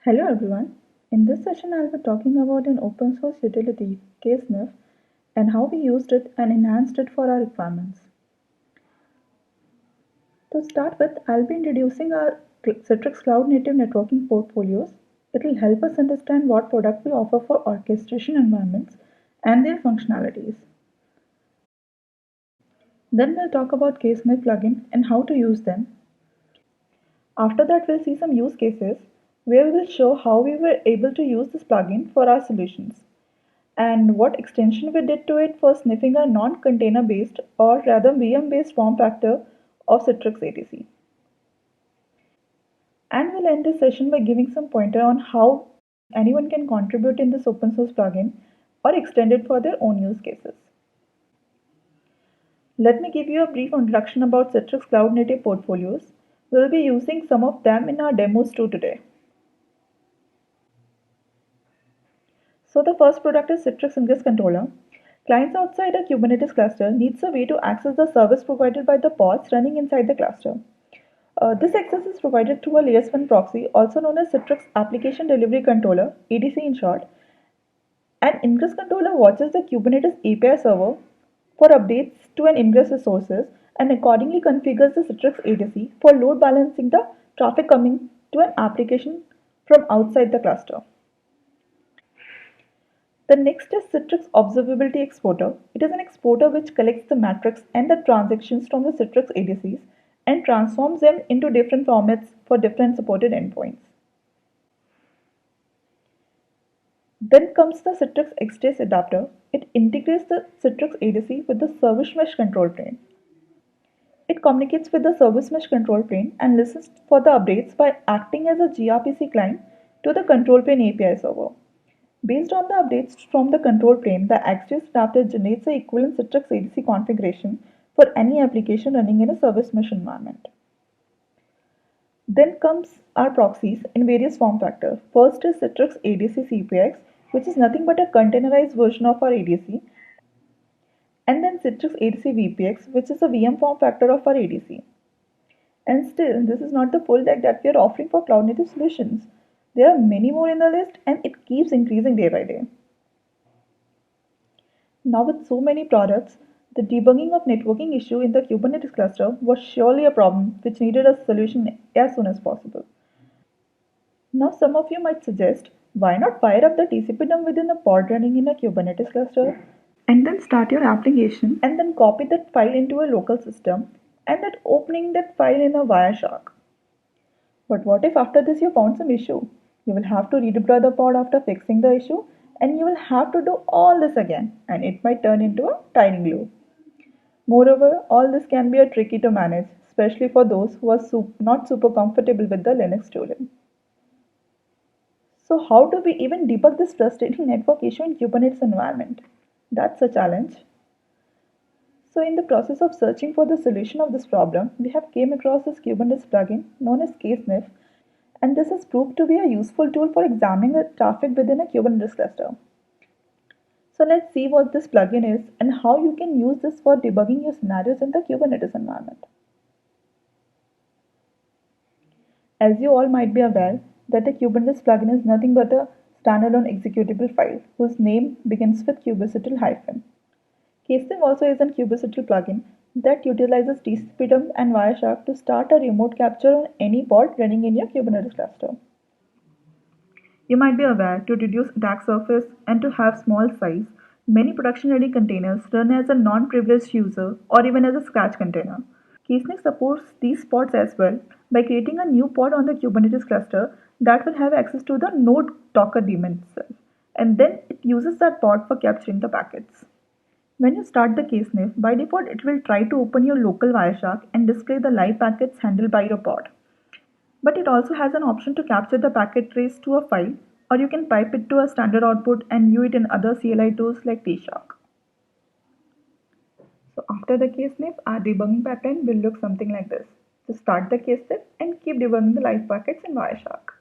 Hello everyone. In this session, I'll be talking about an open source utility, KSNIF, and how we used it and enhanced it for our requirements. To start with, I'll be introducing our Citrix Cloud Native Networking portfolios. It will help us understand what product we offer for orchestration environments and their functionalities. Then we'll talk about KSNIF plugin and how to use them. After that, we'll see some use cases where we will show how we were able to use this plugin for our solutions, and what extension we did to it for sniffing a non-container based or rather VM based form factor of Citrix ADC. And we'll end this session by giving some pointer on how anyone can contribute in this open source plugin or extend it for their own use cases. Let me give you a brief introduction about Citrix Cloud Native portfolios. We'll be using some of them in our demos too today. So the first product is Citrix Ingress Controller. Clients outside a Kubernetes cluster needs a way to access the service provided by the pods running inside the cluster. This access is provided through a Layer 1 proxy, also known as Citrix Application Delivery Controller, ADC in short. An Ingress controller watches the Kubernetes API server for updates to an ingress resources and accordingly configures the Citrix ADC for load balancing the traffic coming to an application from outside the cluster. The next is Citrix Observability Exporter. It is an exporter which collects the metrics and the transactions from the Citrix ADCs and transforms them into different formats for different supported endpoints. Then comes the Citrix XDS adapter. It integrates the Citrix ADC with the Service Mesh control plane. It communicates with the Service Mesh control plane and listens for the updates by acting as a gRPC client to the control plane API server. Based on the updates from the control plane, the XDS adapter generates the equivalent Citrix ADC configuration for any application running in a service mesh environment. Then comes our proxies in various form factors. First is Citrix ADC CPX, which is nothing but a containerized version of our ADC. And then Citrix ADC VPX, which is a VM form factor of our ADC. And still, this is not the full deck that we are offering for cloud native solutions. There are many more in the list and it keeps increasing day by day. Now with so many products, the debugging of networking issue in the Kubernetes cluster was surely a problem which needed a solution as soon as possible. Now some of you might suggest, why not fire up the TCP dump within a pod running in a Kubernetes cluster and then start your application and then copy that file into a local system and then opening that file in a Wireshark. But what if after this you found some issue? You will have to redeploy the pod after fixing the issue and you will have to do all this again and it might turn into a tiny loop. Moreover, all this can be a tricky to manage, especially for those who are not super comfortable with the Linux tooling. So how do we even debug this frustrating network issue in Kubernetes environment? That's a challenge. So in the process of searching for the solution of this problem, we have came across this Kubernetes plugin known as KSNIF, and this has proved to be a useful tool for examining the traffic within a Kubernetes cluster. So let's see what this plugin is and how you can use this for debugging your scenarios in the Kubernetes environment. As you all might be aware that a Kubernetes plugin is nothing but a standalone executable file whose name begins with kubectl hyphen. KSNIF also is a kubectl plugin that utilizes TCP/dump and Wireshark to start a remote capture on any pod running in your Kubernetes cluster. You might be aware to reduce attack surface and to have small size, many production-ready containers run as a non-privileged user or even as a scratch container. KSNIF supports these pods as well by creating a new pod on the Kubernetes cluster that will have access to the node Docker daemon itself, and then it uses that pod for capturing the packets. When you start the KSNIF, by default it will try to open your local Wireshark and display the live packets handled by your pod. But it also has an option to capture the packet trace to a file, or you can pipe it to a standard output and view it in other CLI tools like Tshark. So after the KSNIF, our debugging pattern will look something like this. So start the KSNIF and keep debugging the live packets in Wireshark.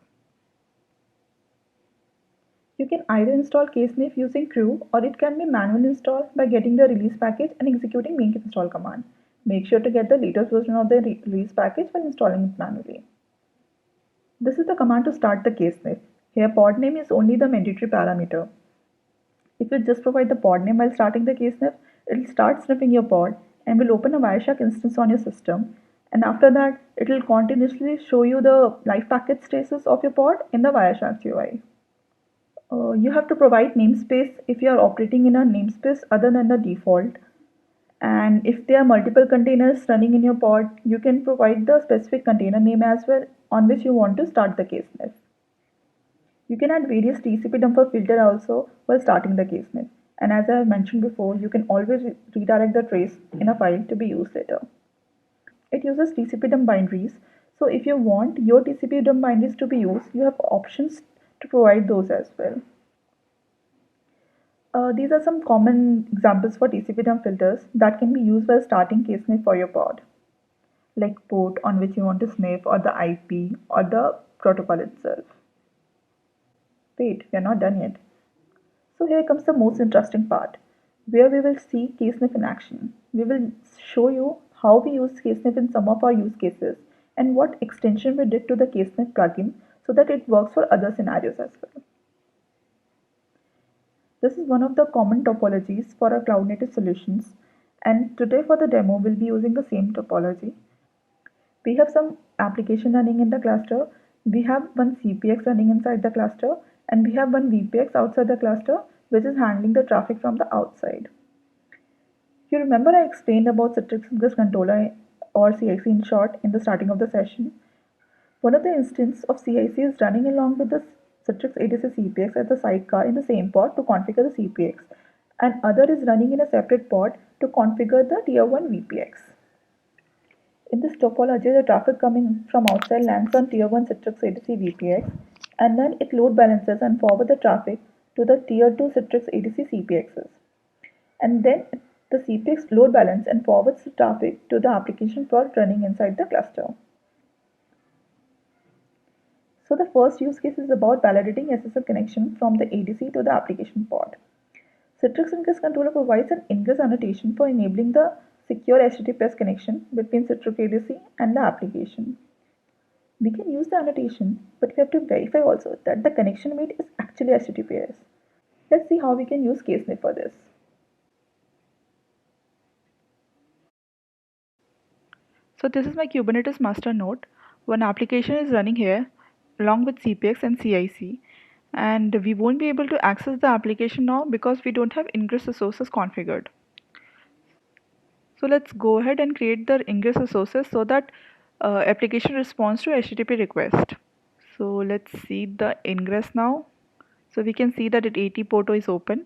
You can either install KSNIF using crew or it can be manually installed by getting the release package and executing make install command. Make sure to get the latest version of the release package while installing it manually. This is the command to start the ksnif. Here pod name is only the mandatory parameter. If you just provide the pod name while starting the ksnif, it will start sniffing your pod and will open a Wireshark instance on your system. And after that, it will continuously show you the live packet status of your pod in the Wireshark UI. You have to provide namespace if you are operating in a namespace other than the default. And if there are multiple containers running in your pod, you can provide the specific container name as well on which you want to start the ksnif. You can add various TCP dumper filter also while starting the ksnif. And as I have mentioned before, you can always redirect the trace in a file to be used later. It uses TCP dump binaries. So if you want your TCP dump binaries to be used, you have options to provide those as well. These are some common examples for TCP dump filters that can be used while starting ksnif for your pod, like port on which you want to sniff, or the IP, or the protocol itself. Wait, we are not done yet. So here comes the most interesting part, where we will see ksnif in action. We will show you how we use ksnif in some of our use cases and what extension we did to the ksnif plugin so that it works for other scenarios as well. This is one of the common topologies for our cloud native solutions, and today for the demo we'll be using the same topology. We have some application running in the cluster, we have one CPX running inside the cluster, and we have one VPX outside the cluster which is handling the traffic from the outside. You remember I explained about Citrix Ingress Controller, or CIC in short, in the starting of the session. One of the instances of CIC is running along with the Citrix ADC CPX as the sidecar in the same pod to configure the CPX, and other is running in a separate pod to configure the tier 1 VPX. In this topology, the traffic coming from outside lands on tier 1 Citrix ADC VPX, and then it load balances and forward the traffic to the tier 2 Citrix ADC CPXs. And then the CPX load balance and forwards the traffic to the application pod running inside the cluster. So the first use case is about validating SSL connection from the ADC to the application pod. Citrix Ingress Controller provides an ingress annotation for enabling the secure HTTPS connection between Citrix ADC and the application. We can use the annotation, but we have to verify also that the connection made is actually HTTPS. Let's see how we can use ksnif for this. So this is my Kubernetes master node. One application is running here along with CPX and CIC, and we won't be able to access the application now because we don't have ingress resources configured. So let's go ahead and create the ingress resources so that application responds to HTTP request. So let's see the ingress now. So we can see that it 80 porto is open,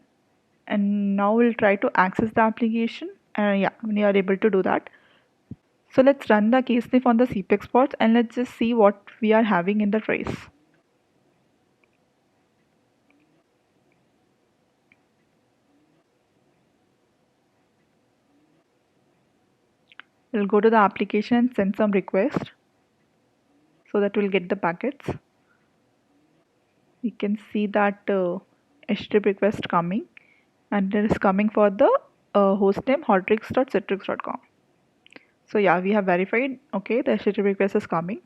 and now we'll try to access the application, and yeah, we are able to do that. So let's run the ksnif on the CPX pods and let's just see what we are having in the trace. We'll go to the application and send some request so that we'll get the packets. We can see that HTTP request coming, and it is coming for the hostname hotrix.citrix.com. So yeah, we have verified, okay, the HTTP request is coming.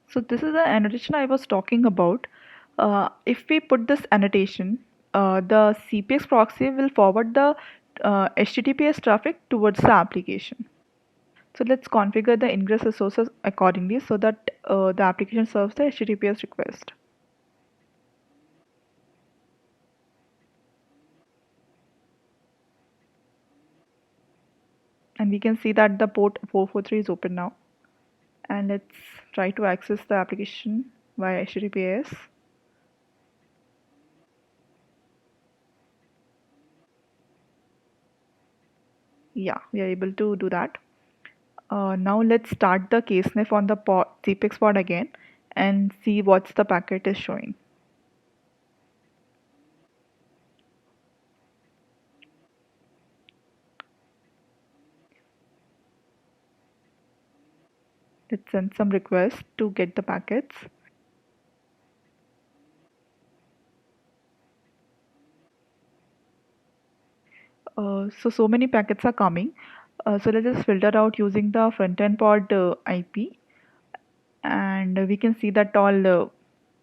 So this is the annotation I was talking about. If we put this annotation, the CPX proxy will forward the HTTPS traffic towards the application. So let's configure the ingress resources accordingly so that the application serves the HTTPS request. And we can see that the port 443 is open now. And let's try to access the application via HTTPS. Yeah, we are able to do that. Now let's start the ksnif on the CPX pod again and see what's the packet is showing. Let's send some requests to get the packets. So many packets are coming. So let's just filter out using the front end pod IP, and we can see that all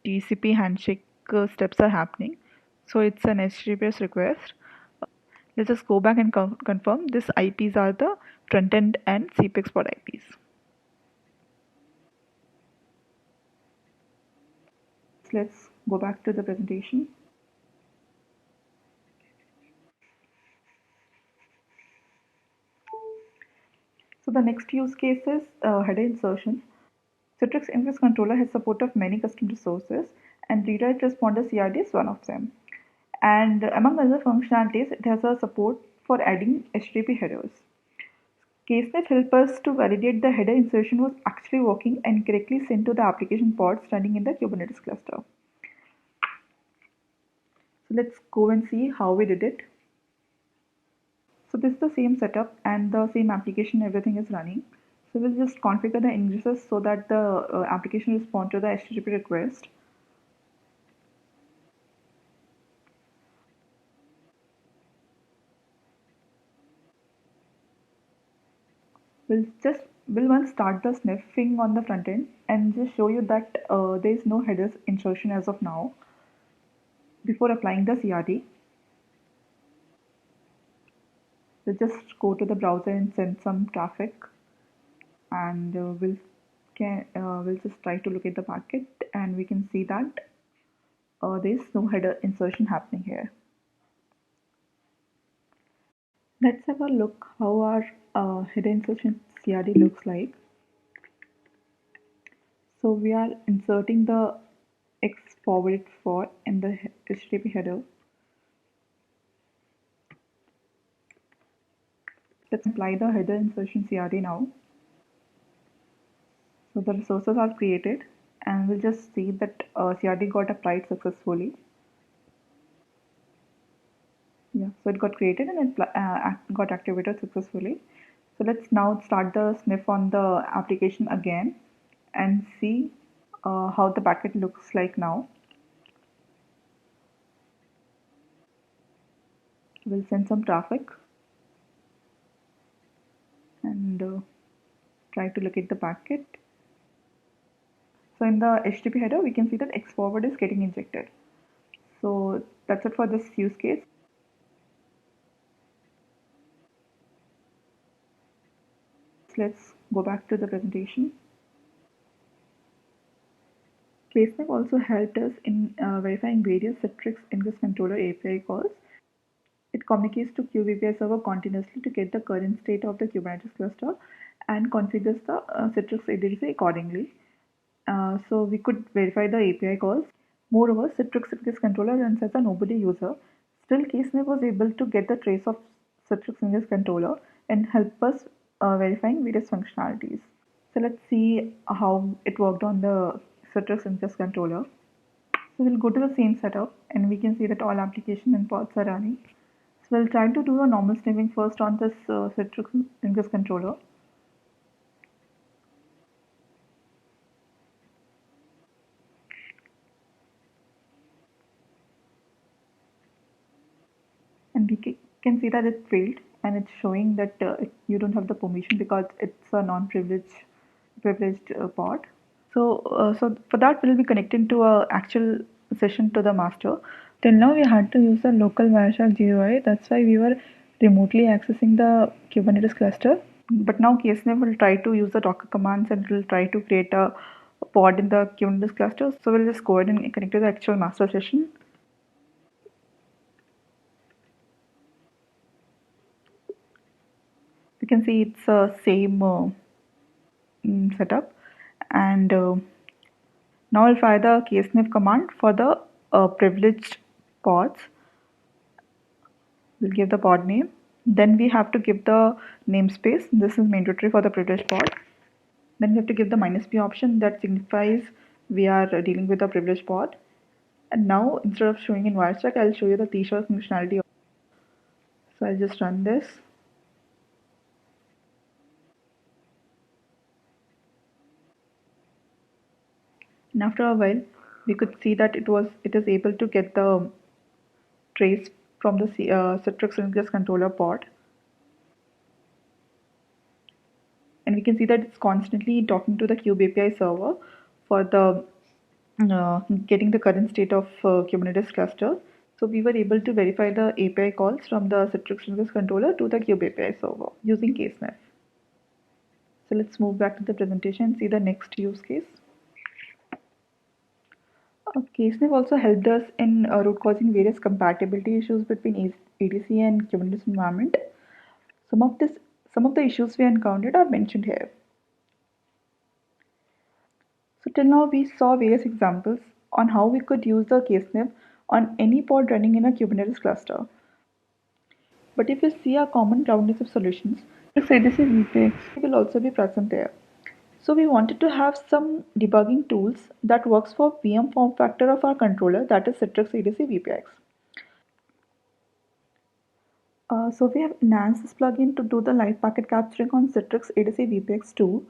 TCP handshake steps are happening. So it's an HTTPS request. Let's just go back and confirm this IPs are the front end and CPX pod IPs. Let's go back to the presentation. So the next use case is header insertion. Citrix Ingress Controller has support of many custom resources, and Rewrite Responder CRD is one of them. And among other functionalities, it has a support for adding HTTP headers. CaseNet helps us to validate the header insertion was actually working and correctly sent to the application pods running in the Kubernetes cluster. So let's go and see how we did it. So this is the same setup and the same application, everything is running. So we'll just configure the ingresses so that the application responds to the HTTP request. We'll once start the sniffing on the front end and just show you that there is no headers insertion as of now before applying the CRD. We'll just go to the browser and send some traffic, and we'll just try to locate the packet, and we can see that there is no header insertion happening here. Let's have a look how our header insertion CRD looks like. So we are inserting the X forwarded for in the HTTP header. Let's apply the header insertion CRD now. So the resources are created, and we'll just see that CRD got applied successfully. Yeah, so it got created and it got activated successfully. So let's now start the sniff on the application again and see how the packet looks like now. We'll send some traffic and try to locate the packet. So in the HTTP header, we can see that X forward is getting injected. So that's it for this use case. Let's go back to the presentation. CaseNet also helped us in verifying various Citrix Ingress Controller API calls. It communicates to kube server continuously to get the current state of the Kubernetes cluster and configures the Citrix ADC accordingly. So we could verify the API calls. Moreover, Citrix Ingress Controller runs as a nobody user. Still, CaseNet was able to get the trace of Citrix Ingress Controller and help us verifying various functionalities. So let's see how it worked on the Citrix Ingress Controller. So we'll go to the same setup and we can see that all application and pods are running. So we'll try to do a normal sniffing first on this Citrix Ingress Controller. And we can see that it failed and it's showing that you don't have the permission because it's a privileged pod. So for that we'll be connecting to a actual session to the master. Till now we had to use the local Wireshark GUI. That's why we were remotely accessing the Kubernetes cluster. But now KSNF will try to use the Docker commands and it will try to create a pod in the Kubernetes cluster. So we'll just go ahead and connect to the actual master session. You can see it's the same setup, and now I'll fire the ksnif command for the privileged pods. We'll give the pod name. Then we have to give the namespace. This is mandatory for the privileged pod. Then we have to give the -p option that signifies we are dealing with a privileged pod. And now instead of showing in Wireshark, I'll show you the t-shirt functionality. So I'll just run this. And after a while, we could see that it is able to get the trace from the Citrix Linux controller pod. And we can see that it's constantly talking to the Kube API server for the getting the current state of Kubernetes cluster. So we were able to verify the API calls from the Citrix Linux controller to the Kube API server using KSNF. So let's move back to the presentation and see the next use case. KSNF also helped us in root causing various compatibility issues between ADC and Kubernetes environment. Some of this, some of the issues we encountered are mentioned here. So till now we saw various examples on how we could use the KSNF on any pod running in a Kubernetes cluster. But if you see our common cloud native solutions, the ADC VPX will also be present there. So we wanted to have some debugging tools that works for VM form factor of our controller, that is Citrix ADC VPX. So we have enhanced this plugin to do the live packet capturing on Citrix ADC VPX2.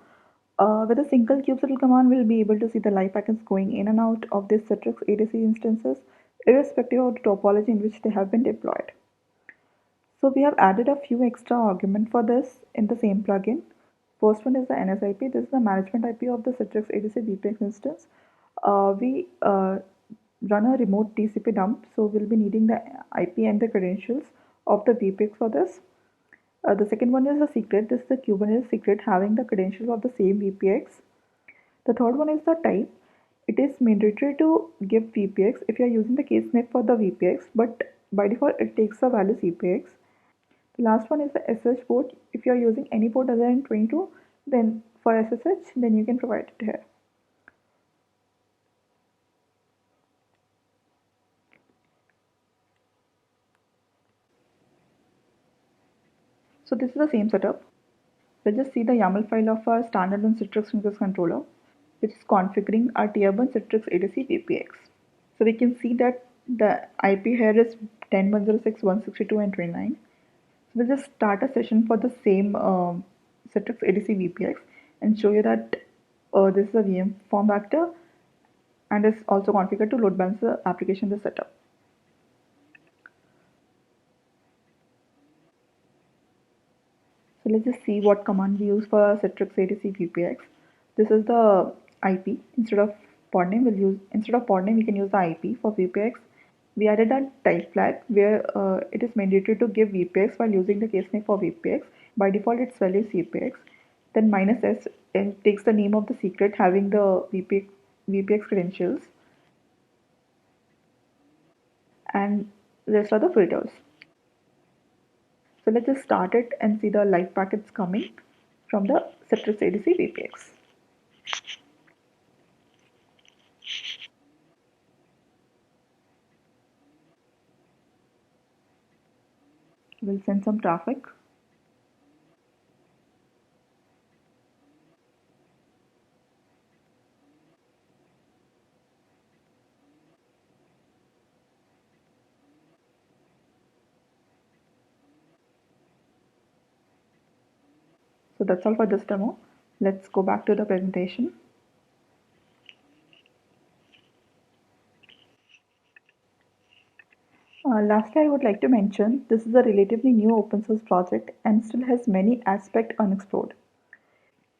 With a single kubectl command, we'll be able to see the live packets going in and out of these Citrix ADC instances, irrespective of the topology in which they have been deployed. So we have added a few extra arguments for this in the same plugin. First one is the NSIP. This is the management IP of the Citrix ADC VPX instance. We run a remote TCP dump, so we'll be needing the IP and the credentials of the VPX for this. The second one is the secret. This is the Kubernetes secret having the credentials of the same VPX. The third one is the type. It is mandatory to give VPX if you are using the KSNF for the VPX, but by default it takes the value CPX. The last one is the SSH port. If you are using any port other than 22, then for SSH, then you can provide it here. So this is the same setup. We'll just see the YAML file of our standalone Citrix Linux controller, which is configuring our tier 1 Citrix ADC VPX. So we can see that the IP here is 10.106.162 and 29. So we'll just start a session for the same Citrix ADC VPX and show you that this is a VM form factor and is also configured to load balance the application the setup. So let's just see what command we use for Citrix ADC VPX. This is the IP. Instead of pod name, we can use the IP for VPX. We added a type flag where it is mandatory to give VPX while using the case name for VPX. By default, its value is CPX. Then -s and takes the name of the secret having the VPX credentials, and rest are the filters. So let's just start it and see the live packets coming from the Citrix ADC VPX. We'll send some traffic. So that's all for this demo. Let's go back to the presentation. Lastly, I would like to mention this is a relatively new open source project and still has many aspects unexplored.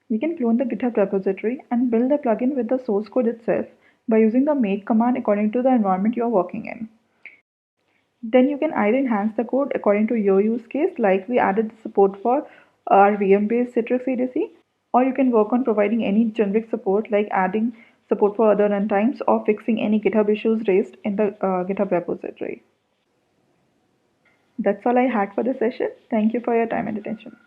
You can clone the GitHub repository and build the plugin with the source code itself by using the make command according to the environment you are working in. Then you can either enhance the code according to your use case, like we added the support for our VM-based Citrix ADC, or you can work on providing any generic support like adding support for other runtimes or fixing any GitHub issues raised in the GitHub repository. That's all I had for this session. Thank you for your time and attention.